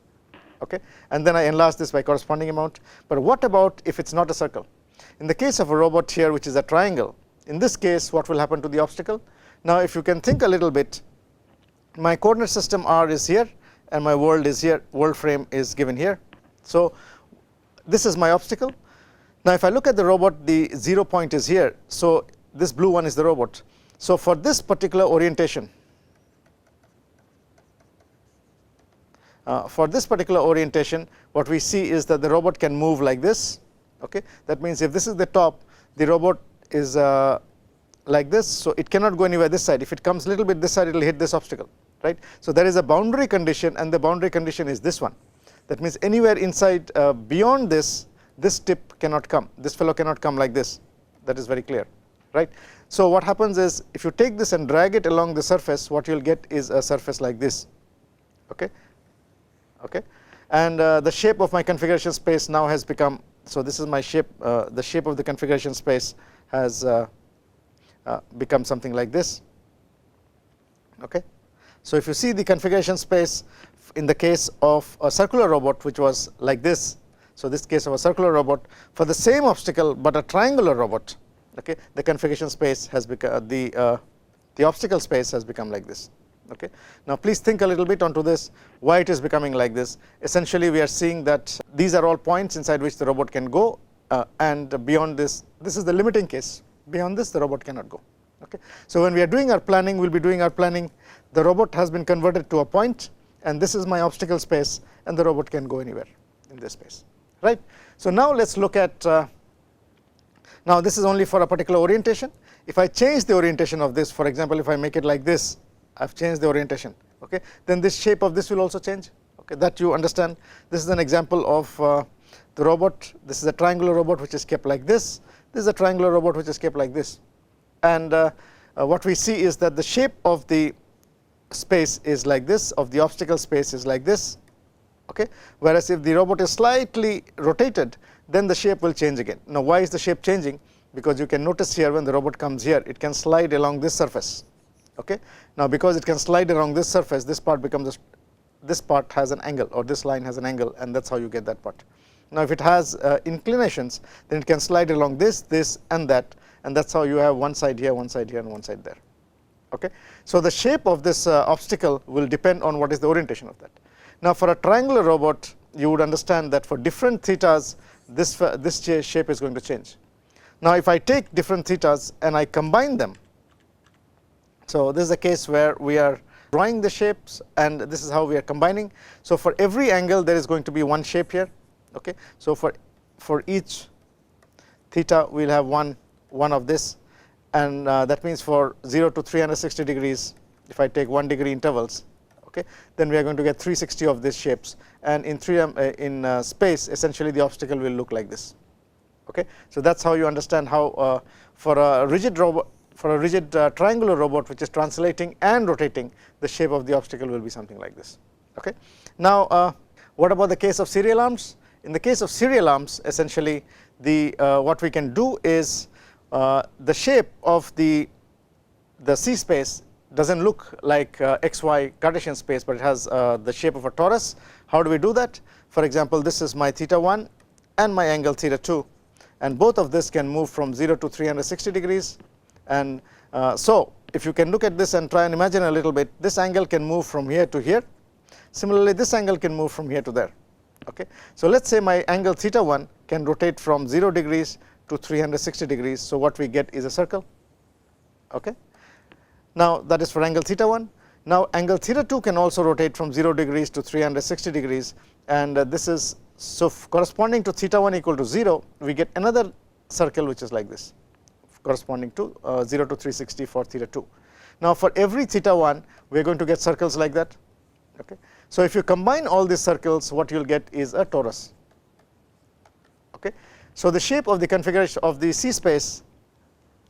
Okay. And then I enlarge this by corresponding amount. But what about if it is not a circle? In the case of a robot here, which is a triangle, in this case, what will happen to the obstacle? Now, if you can think a little bit, my coordinate system r is here, and my world is here, world frame is given here. So, this is my obstacle. Now, if I look at the robot, the 0 point is here. So, this blue one is the robot. So, for this particular orientation, what we see is that the robot can move like this. Okay. That means, if this is the top, the robot is like this. So, it cannot go anywhere this side. If it comes a little bit this side, it will hit this obstacle, right. So, there is a boundary condition, and the boundary condition is this one. That means, anywhere inside beyond this tip cannot come, this fellow cannot come like this, that is very clear, right. So, what happens is, if you take this and drag it along the surface, what you will get is a surface like this. Okay. Okay. And the shape of my configuration space now has become, so this is my shape, the shape of the configuration space has become something like this. Okay. So, if you see the configuration space in the case of a circular robot, which was like this, so this case of a circular robot, for the same obstacle but a triangular robot, okay, the configuration space has become the obstacle space has become like this. Okay. Now, please think a little bit onto this, why it is becoming like this. Essentially, we are seeing that these are all points inside which the robot can go, and beyond this is the limiting case. Beyond this, the robot cannot go. Okay. So, when we are doing our planning, we will be doing our planning, the robot has been converted to a point, and this is my obstacle space, and the robot can go anywhere in this space, right. So, now let us look at, now this is only for a particular orientation. If I change the orientation of this, for example, if I make it like this, I have changed the orientation, okay, then this shape of this will also change, okay, that you understand. This is an example of the robot. This is a triangular robot which is kept like this. This is a triangular robot which is kept like this. And what we see is that the shape of the space is like this, of the obstacle space is like this. Okay. Whereas, if the robot is slightly rotated, then the shape will change again. Now, why is the shape changing? Because you can notice here, when the robot comes here, it can slide along this surface. Okay. Now, because it can slide along this surface, this part becomes this part has an angle, or this line has an angle, and that is how you get that part. Now, if it has inclinations, then it can slide along this, and that is how you have one side here, one side here, and one side there. Okay. So, the shape of this obstacle will depend on what is the orientation of that. Now, for a triangular robot, you would understand that for different thetas, this shape is going to change. Now, if I take different thetas and I combine them, so this is a case where we are drawing the shapes and this is how we are combining. So, for every angle there is going to be one shape here. Okay. So, for each theta we will have one of this, and that means for 0 to 360 degrees, if I take 1 degree intervals, okay, then we are going to get 360 of these shapes, and in space essentially the obstacle will look like this. Okay. So, that is how you understand how for a rigid robot, for a rigid triangular robot which is translating and rotating, the shape of the obstacle will be something like this. Okay. Now, what about the case of serial arms? In the case of serial arms, essentially what we can do is the shape of the C space does not look like xy Cartesian space, but it has the shape of a torus. How do we do that? For example, this is my theta 1 and my angle theta 2, and both of this can move from 0 to 360 degrees. And so, if you can look at this and try and imagine a little bit, this angle can move from here to here. Similarly, this angle can move from here to there. Okay. So, let us say my angle theta 1 can rotate from 0 degrees to 360 degrees. So, what we get is a circle. Okay. Now, that is for angle theta 1. Now, angle theta 2 can also rotate from 0 degrees to 360 degrees, and this is so corresponding to theta 1 equal to 0, we get another circle which is like this, corresponding to 0 to 360 for theta 2. Now, for every theta 1 we are going to get circles like that. Okay. So, if you combine all these circles, what you will get is a torus. Okay. So, the shape of the configuration of the C space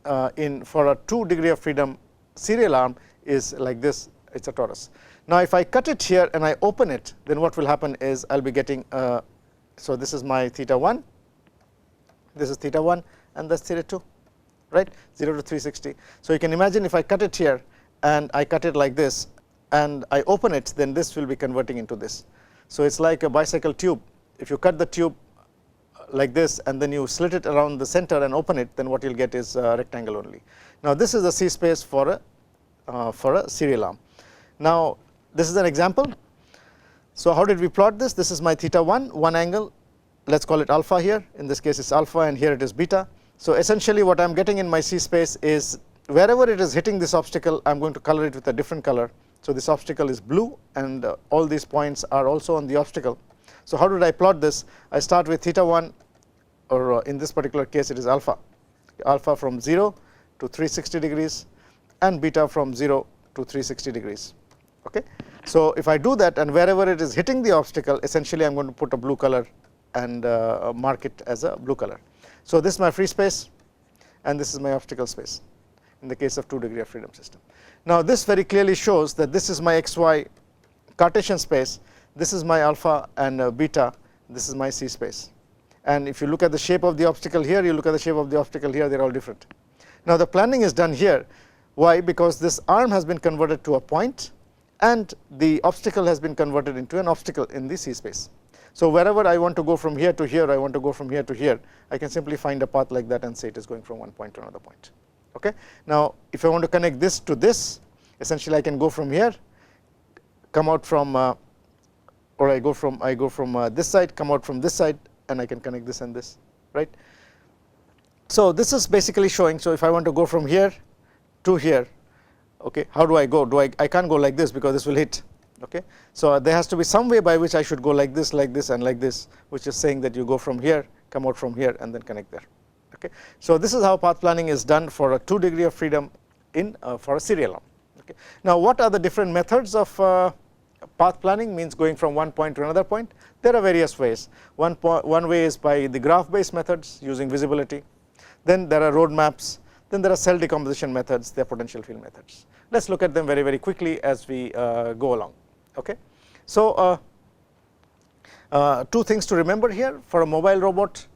for a 2 degree of freedom serial arm is like this, it is a torus. Now, if I cut it here and I open it, then what will happen is I will be getting so this is my theta 1, this is theta 1, and that is theta 2, right, 0 to 360. So, you can imagine if I cut it here and I cut it like this and I open it, then this will be converting into this. So, it is like a bicycle tube. If you cut the tube like this and then you slit it around the center and open it, then what you will get is a rectangle only. Now, this is the C space for a serial arm. Now, this is an example. So, how did we plot this? This is my theta 1, one angle, let us call it alpha here, in this case it is alpha and here it is beta. So, essentially what I am getting in my C space is wherever it is hitting this obstacle, I am going to color it with a different color. So, this obstacle is blue and all these points are also on the obstacle. So, how did I plot this? I start with theta 1, or in this particular case it is alpha from 0 to 360 degrees and beta from 0 to 360 degrees. Okay. So, if I do that and wherever it is hitting the obstacle, essentially I am going to put a blue color and mark it as a blue color. So, this is my free space and this is my obstacle space in the case of 2 degree of freedom system. Now, this very clearly shows that this is my xy Cartesian space, this is my alpha and beta, this is my C space. And if you look at the shape of the obstacle here, you look at the shape of the obstacle here, they are all different. Now, the planning is done here. Why? Because this arm has been converted to a point and the obstacle has been converted into an obstacle in the C space. So, wherever I want to go from here to here, I want to go from here to here, I can simply find a path like that and say it is going from one point to another point. Okay. Now, if I want to connect this to this, essentially I can go from here, come out from or I go from this side, come out from this side, and I can connect this and this, right. So, this is basically showing. So, if I want to go from here to here, okay, how do I go? I can't go like this because this will hit. Okay. So, there has to be some way by which I should go like this and like this, which is saying that you go from here, come out from here and then connect there. Okay. So, this is how path planning is done for a 2 degree of freedom for a serial arm. Okay. Now, what are the different methods of path planning? Means going from one point to another point. There are various ways. One way is by the graph based methods using visibility, then there are road maps, then there are cell decomposition methods, there are potential field methods. Let us look at them very, very quickly as we go along. Okay. So, two things to remember here. For a mobile robot,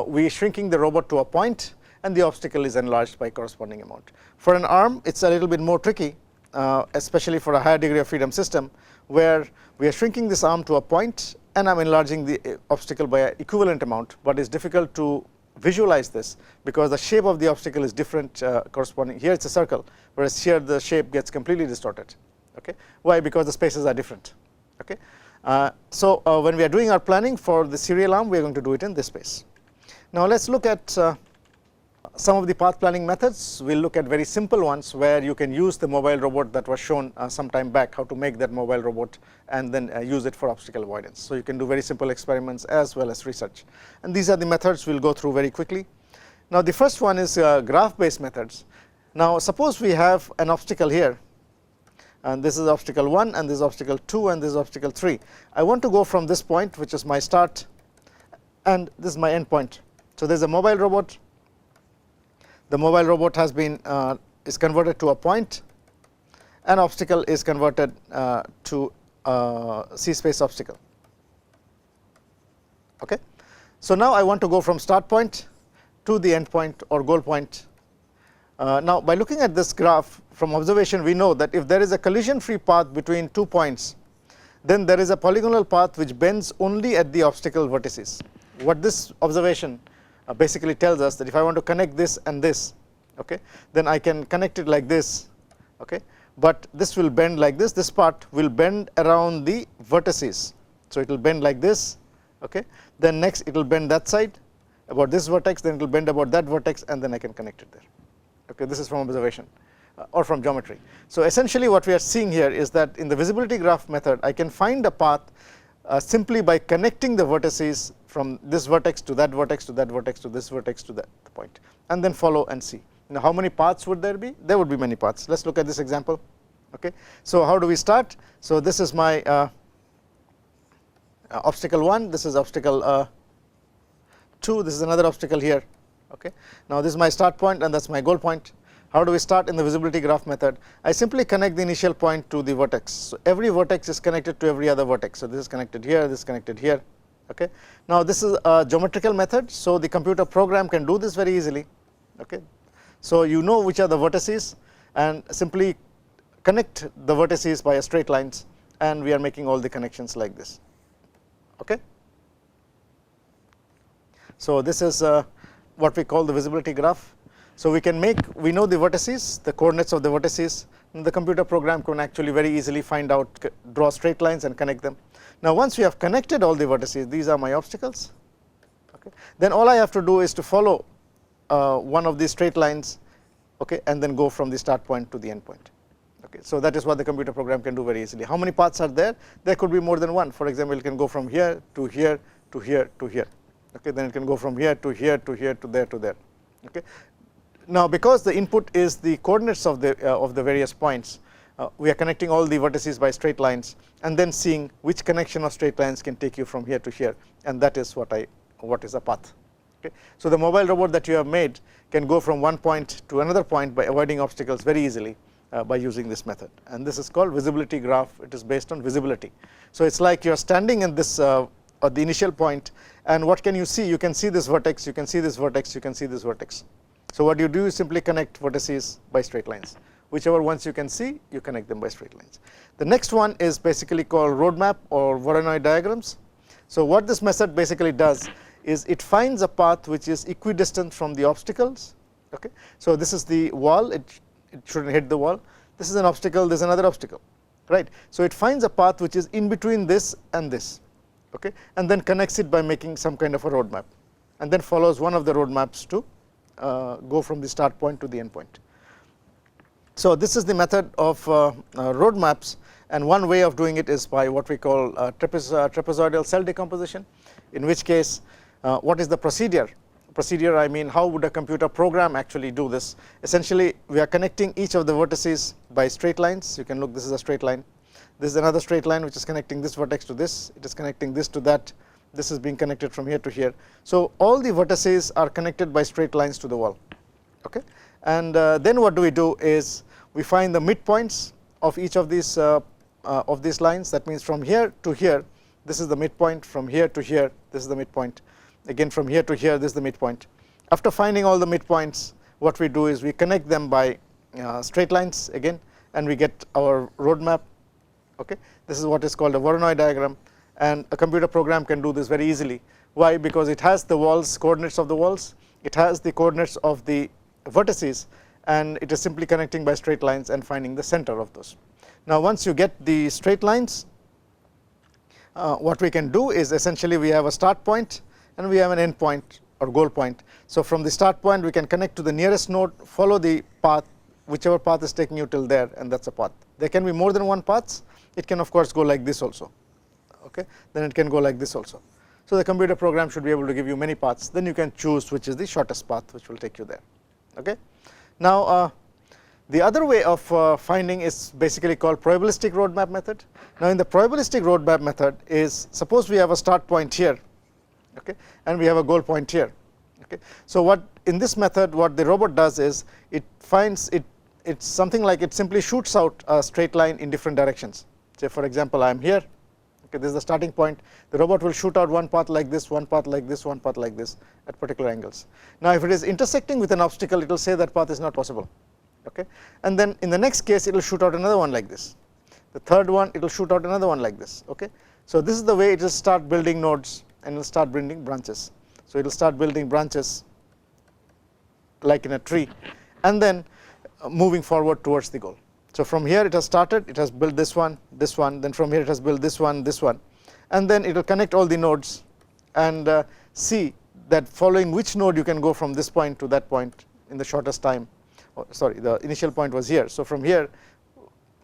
we are shrinking the robot to a point and the obstacle is enlarged by corresponding amount. For an arm, it is a little bit more tricky, especially for a higher degree of freedom system, where we are shrinking this arm to a point and I am enlarging the obstacle by an equivalent amount, but it is difficult to visualize this because the shape of the obstacle is different corresponding. Here it is a circle, whereas here the shape gets completely distorted. Okay. Why? Because the spaces are different. Okay. So, when we are doing our planning for the serial arm, we are going to do it in this space. Now, let us look at some of the path planning methods. We will look at very simple ones where you can use the mobile robot that was shown some time back, how to make that mobile robot and then use it for obstacle avoidance. So, you can do very simple experiments as well as research, and these are the methods we will go through very quickly. Now, the first one is graph based methods. Now, suppose we have an obstacle here, and this is obstacle 1 and this is obstacle 2 and this is obstacle 3. I want to go from this point, which is my start, and this is my end point. So, there is a mobile robot. The mobile robot has been is converted to a point, an obstacle is converted to C space obstacle. Okay. So, now I want to go from start point to the end point or goal point. Now, by looking at this graph from observation, we know that if there is a collision free path between 2 points, then there is a polygonal path which bends only at the obstacle vertices. What this observation basically tells us, that if I want to connect this and this, okay, then I can connect it like this, okay, but this will bend like this part will bend around the vertices. So, it will bend like this, okay, then next it will bend that side about this vertex, then it will bend about that vertex, and then I can connect it there. Okay, this is from observation or from geometry. So, essentially what we are seeing here is that in the visibility graph method, I can find a path simply by connecting the vertices from this vertex to that vertex to that vertex to this vertex to that point, and then follow and see. Now, how many paths would there be? There would be many paths. Let us look at this example. Okay. So, how do we start? So, this is my obstacle 1, this is obstacle 2, this is another obstacle here. Okay. Now, this is my start point and that is my goal point. How do we start in the visibility graph method? I simply connect the initial point to the vertex. So, every vertex is connected to every other vertex. So, this is connected here, this is connected here. Okay. Now, this is a geometrical method. So, the computer program can do this very easily. Okay. So, you know which are the vertices and simply connect the vertices by straight lines, and we are making all the connections like this. Okay. So, this is what we call the visibility graph. So, we know the vertices, the coordinates of the vertices, and the computer program can actually very easily find out, draw straight lines and connect them. Now, once we have connected all the vertices, these are my obstacles, okay, then all I have to do is to follow one of these straight lines, okay, and then go from the start point to the end point. Okay. So, that is what the computer program can do very easily. How many paths are there? There could be more than one. For example, it can go from here to here to here to here. Okay. Then it can go from here to here to here to there to there. Okay. Now, because the input is the coordinates of the various points, we are connecting all the vertices by straight lines, and then seeing which connection of straight lines can take you from here to here, and that is what is a path. Okay. So, the mobile robot that you have made can go from one point to another point by avoiding obstacles very easily by using this method, and this is called visibility graph. It is based on visibility. So, it is like you are standing in this at the initial point, and what can you see? You can see this vertex, you can see this vertex, you can see this vertex. So, what you do is simply connect vertices by straight lines. Whichever ones you can see, you connect them by straight lines. The next one is basically called roadmap or Voronoi diagrams. So, what this method basically does is it finds a path which is equidistant from the obstacles. Okay. So, this is the wall, it should not hit the wall. This is an obstacle, this is another obstacle, right. So, it finds a path which is in between this and this, okay, and then connects it by making some kind of a roadmap, and then follows one of the roadmaps to go from the start point to the end point. So, this is the method of roadmaps, and one way of doing it is by what we call trapezoidal cell decomposition, in which case what is the procedure? Procedure, I mean, how would a computer program actually do this? Essentially, we are connecting each of the vertices by straight lines. You can look, this is a straight line, this is another straight line which is connecting this vertex to this, it is connecting this to that, this is being connected from here to here. So, all the vertices are connected by straight lines to the wall. Okay. And then what do we do is we find the midpoints of each of these lines. That means from here to here, this is the midpoint, from here to here, this is the midpoint, again from here to here, this is the midpoint. After finding all the midpoints, what we do is we connect them by straight lines again, and we get our roadmap. Okay. This is what is called a Voronoi diagram, and a computer program can do this very easily. Why? Because it has the walls, coordinates of the walls, it has the coordinates of the vertices, and it is simply connecting by straight lines and finding the center of those. Now, once you get the straight lines, what we can do is essentially we have a start point and we have an end point or goal point. So, from the start point we can connect to the nearest node, follow the path, whichever path is taking you till there, and that is a path. There can be more than one paths. It can of course go like this also, okay. Then it can go like this also. So, the computer program should be able to give you many paths, then you can choose which is the shortest path which will take you there, okay. Now, the other way of finding is basically called probabilistic roadmap method. Now, in the probabilistic roadmap method is, suppose we have a start point here, okay, and we have a goal point here, okay. So, what in this method what the robot does is it finds it's something like it simply shoots out a straight line in different directions. Say for example, I am here, okay, this is the starting point. The robot will shoot out one path like this, one path like this, one path like this at particular angles. Now, if it is intersecting with an obstacle, it will say that path is not possible, okay. And then in the next case it will shoot out another one like this, the third one it will shoot out another one like this, okay. So, this is the way it will start building nodes and it will start building branches. So, it will start building branches like in a tree and then moving forward towards the goal. So, from here it has started, it has built this one, then from here it has built this one, and then it will connect all the nodes and see that following which node you can go from this point to that point in the shortest time. Sorry, the initial point was here. So, from here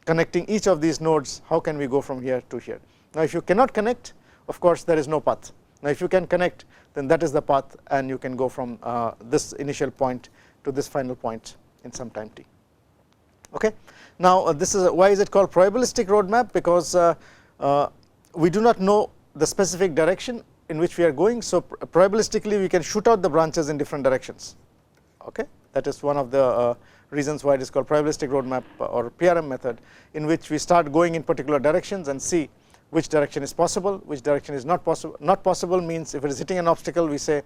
connecting each of these nodes, how can we go from here to here. Now, if you cannot connect, of course there is no path. Now, if you can connect, then that is the path and you can go from this initial point to this final point in some time t. Okay. Now, this is why is it called probabilistic roadmap, because we do not know the specific direction in which we are going. So, probabilistically we can shoot out the branches in different directions, okay. That is one of the reasons why it is called probabilistic roadmap or PRM method, in which we start going in particular directions and see which direction is possible, which direction is not possible. Not possible means if it is hitting an obstacle, we say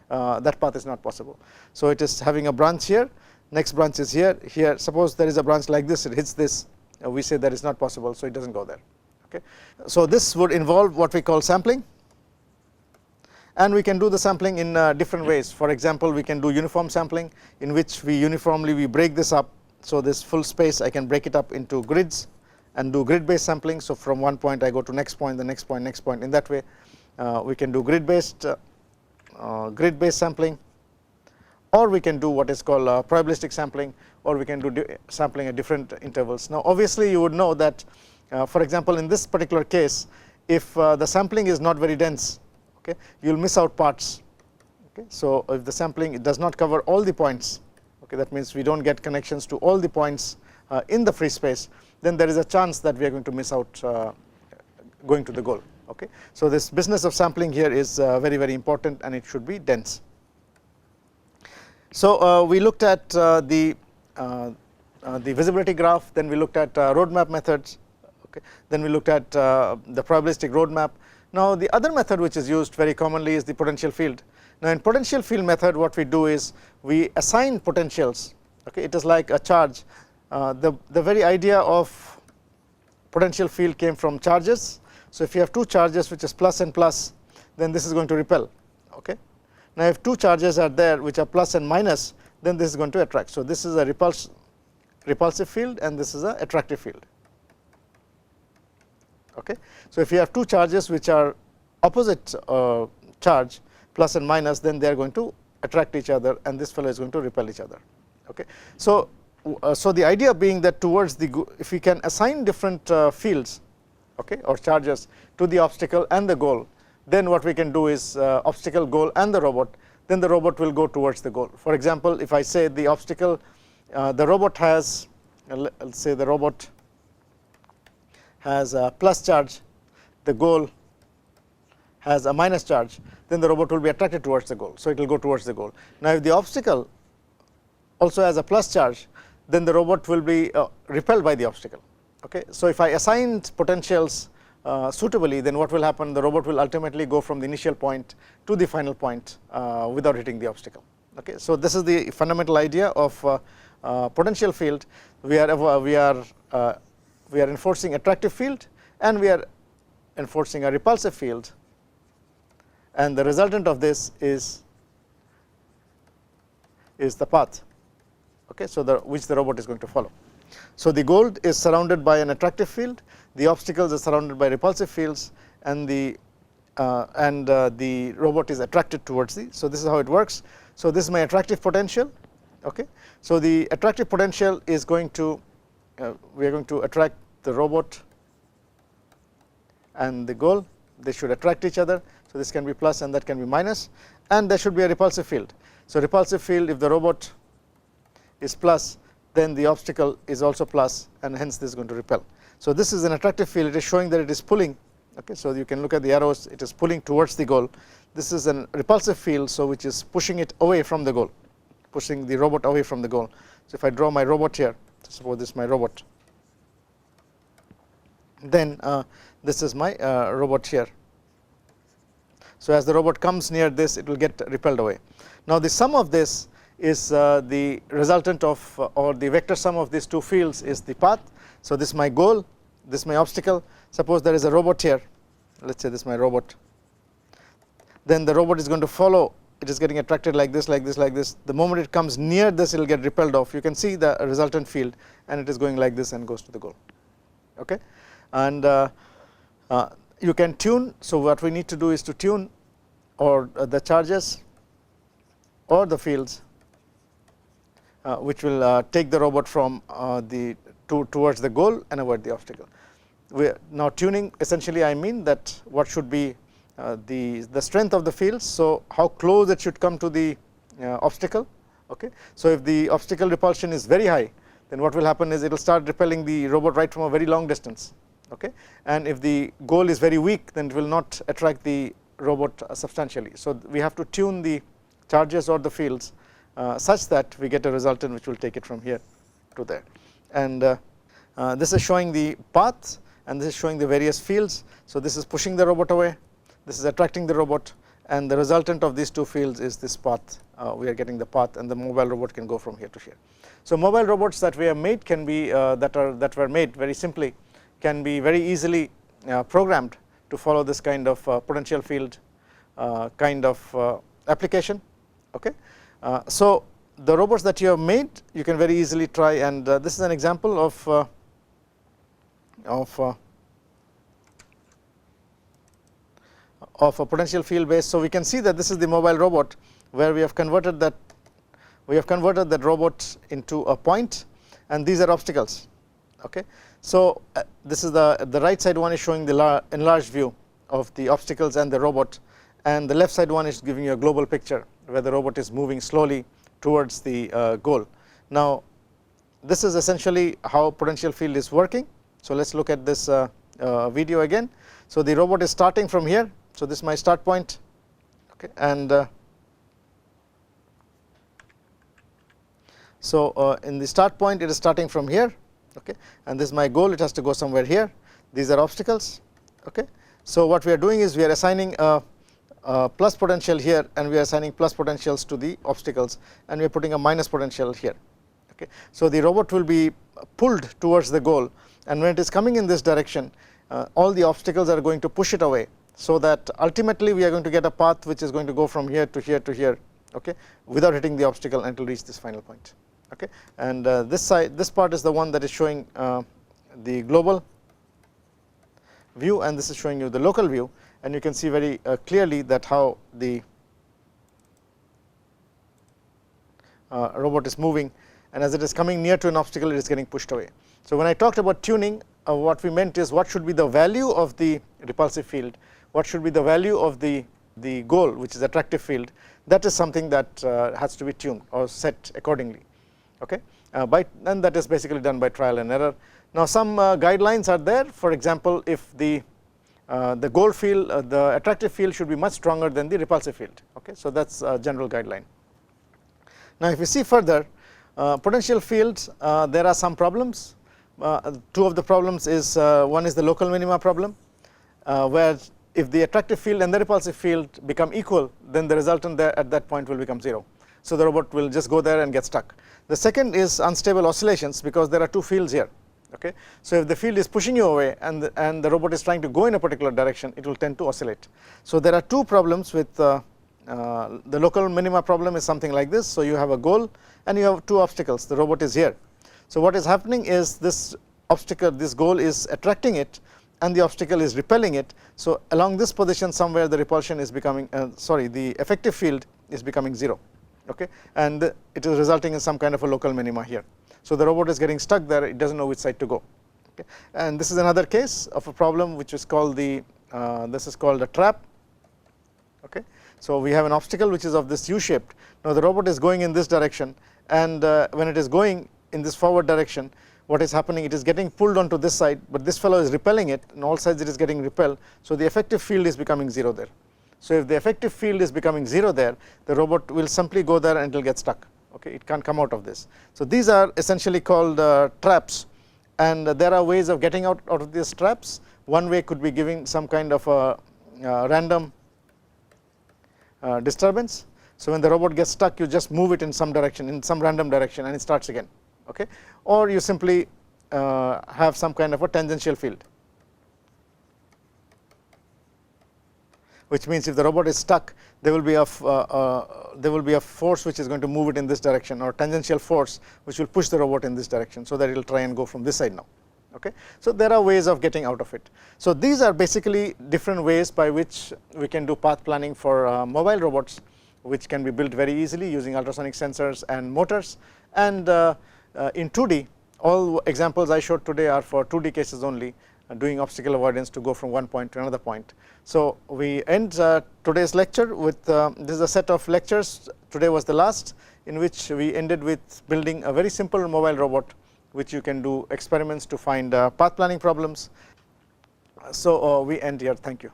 that path is not possible. So, it is having a branch here, next branch is here, here suppose there is a branch like this, it hits this, we say that is not possible, so it does not go there, okay. So, this would involve what we call sampling, and we can do the sampling in different ways. For example, we can do uniform sampling, in which we uniformly break this up. So, this full space I can break it up into grids and do grid based sampling. So, from one point I go to next point, the next point, next point. In that way we can do grid based sampling, or we can do what is called probabilistic sampling, or we can do sampling at different intervals. Now, obviously you would know that for example, in this particular case, if the sampling is not very dense, okay, you will miss out parts, okay. So, if the sampling it does not cover all the points, okay, that means we do not get connections to all the points in the free space, then there is a chance that we are going to miss out going to the goal, okay. So, this business of sampling here is very, very important, and it should be dense. So, we looked at the visibility graph, then we looked at roadmap methods, okay. Then we looked at the probabilistic roadmap. Now, the other method which is used very commonly is the potential field. Now, in potential field method what we do is we assign potentials, okay. It is like a charge. The very idea of potential field came from charges. So, if you have two charges which is plus and plus, then this is going to repel, okay. Now, if two charges are there which are plus and minus, then this is going to attract. So, this is a repulsive field and this is a attractive field, okay. So, if you have two charges which are opposite charge plus and minus, then they are going to attract each other and this fellow is going to repel each other, okay. So, the idea being that towards the if we can assign different fields, okay, or charges to the obstacle and the goal, then what we can do is obstacle, goal and the robot, then the robot will go towards the goal. For example, if I say the obstacle, the robot has, let us say the robot has a plus charge, the goal has a minus charge, then the robot will be attracted towards the goal. So, it will go towards the goal. Now, if the obstacle also has a plus charge, then the robot will be repelled by the obstacle, okay. So, if I assigned potentials suitably, then what will happen, the robot will ultimately go from the initial point to the final point without hitting the obstacle, okay. So, this is the fundamental idea of potential field. We are enforcing attractive field and we are enforcing a repulsive field, and the resultant of this is the path, okay. So, which the robot is going to follow. So, the goal is surrounded by an attractive field, the obstacles are surrounded by repulsive fields, and the robot is attracted towards the. So, this is how it works. So, this is my attractive potential. Okay. So, the attractive potential is going to we are going to attract the robot and the goal, they should attract each other. So, this can be plus and that can be minus, and there should be a repulsive field. So, repulsive field, if the robot is plus, then the obstacle is also plus, and hence this is going to repel. So, this is an attractive field, it is showing that it is pulling. Okay. So, you can look at the arrows, it is pulling towards the goal. This is a repulsive field, so which is pushing it away from the goal, pushing the robot away from the goal. So, if I draw my robot here, suppose this is my robot, then this is my robot here. So, as the robot comes near this, it will get repelled away. Now, the sum of this is the resultant of or the vector sum of these two fields is the path. So, this is my goal, this is my obstacle. Suppose there is a robot here, let us say this is my robot, then the robot is going to follow, it is getting attracted like this, like this, like this. The moment it comes near this, it will get repelled off. You can see the resultant field, and it is going like this and goes to the goal. Okay. And you can tune. So, what we need to do is to tune or the charges or the fields which will take the robot from towards the goal and avoid the obstacle. Now, tuning, essentially I mean that what should be the strength of the fields. So, how close it should come to the obstacle. Okay. So, if the obstacle repulsion is very high, then what will happen is it will start repelling the robot right from a very long distance. Okay. And if the goal is very weak, then it will not attract the robot substantially. So, we have to tune the charges or the fields such that we get a resultant which will take it from here to there. And this is showing the path, and this is showing the various fields. So, this is pushing the robot away, this is attracting the robot, and the resultant of these two fields is this path. We are getting the path, and the mobile robot can go from here to here. So, mobile robots that we have made can be that were made very simply, can be very easily programmed to follow this kind of potential field kind of application. Okay. So, the robots that you have made, you can very easily try, and this is an example of a potential field base. So, we can see that this is the mobile robot, where we have converted that robot into a point, and these are obstacles. Okay. So, this is the right side one is showing the enlarged view of the obstacles and the robot, and the left side one is giving you a global picture where the robot is moving slowly towards the goal. Now, this is essentially how potential field is working. So, let us look at this video again. So, the robot is starting from here. So, this is my start point. Okay. And so, in the start point, it is starting from here. Okay. And this is my goal, it has to go somewhere here. These are obstacles. Okay. So, what we are doing is we are assigning a plus potential here, and we are assigning plus potentials to the obstacles, and we are putting a minus potential here. Okay. So, the robot will be pulled towards the goal, and when it is coming in this direction, all the obstacles are going to push it away. So, that ultimately we are going to get a path which is going to go from here to here to here, okay, without hitting the obstacle until reach this final point. Okay. And this part is the one that is showing the global view, and this is showing you the local view, and you can see very clearly that how the robot is moving, and as it is coming near to an obstacle, it is getting pushed away. So, when I talked about tuning, what we meant is what should be the value of the repulsive field, what should be the value of the goal, which is attractive field. That is something that has to be tuned or set accordingly. Okay. And that is basically done by trial and error. Now, some guidelines are there. For example, if the goal field, the attractive field should be much stronger than the repulsive field. Okay. So, that is a general guideline. Now, if you see further, potential fields, there are some problems. Two of the problems is one is the local minima problem, where if the attractive field and the repulsive field become equal, then the resultant there at that point will become 0. So, the robot will just go there and get stuck. The second is unstable oscillations, because there are two fields here. Okay. So, if the field is pushing you away and the robot is trying to go in a particular direction, it will tend to oscillate. So, there are two problems with the local minima problem is something like this. So, you have a goal and you have two obstacles, the robot is here. So, what is happening is this obstacle, this goal is attracting it and the obstacle is repelling it. So, along this position somewhere the repulsion is becoming the effective field is becoming 0, okay, and it is resulting in some kind of a local minima here. So, the robot is getting stuck there, it does not know which side to go, okay. And this is another case of a problem which is called the this is called a trap, okay. So, we have an obstacle which is of this U shaped. Now, the robot is going in this direction, and when it is going in this forward direction, what is happening, it is getting pulled onto this side, but this fellow is repelling it, and all sides it is getting repelled. So, the effective field is becoming 0 there. So, if the effective field is becoming 0 there, the robot will simply go there and it will get stuck, okay, it can't come out of this. So, these are essentially called traps, and there are ways of getting out of these traps. One way could be giving some kind of a random disturbance. So, when the robot gets stuck, you just move it in some direction, in some random direction, and it starts again, okay, or you simply have some kind of a tangential field, which means if the robot is stuck, there will be a force which is going to move it in this direction, or tangential force which will push the robot in this direction, so that it will try and go from this side now, okay. So, there are ways of getting out of it. So, these are basically different ways by which we can do path planning for mobile robots, which can be built very easily using ultrasonic sensors and motors. And in 2D, all examples I showed today are for 2D cases only, doing obstacle avoidance to go from one point to another point. So, we end today's lecture with this is a set of lectures. Today was the last, in which we ended with building a very simple mobile robot, which you can do experiments to find path planning problems. So, we end here. Thank you.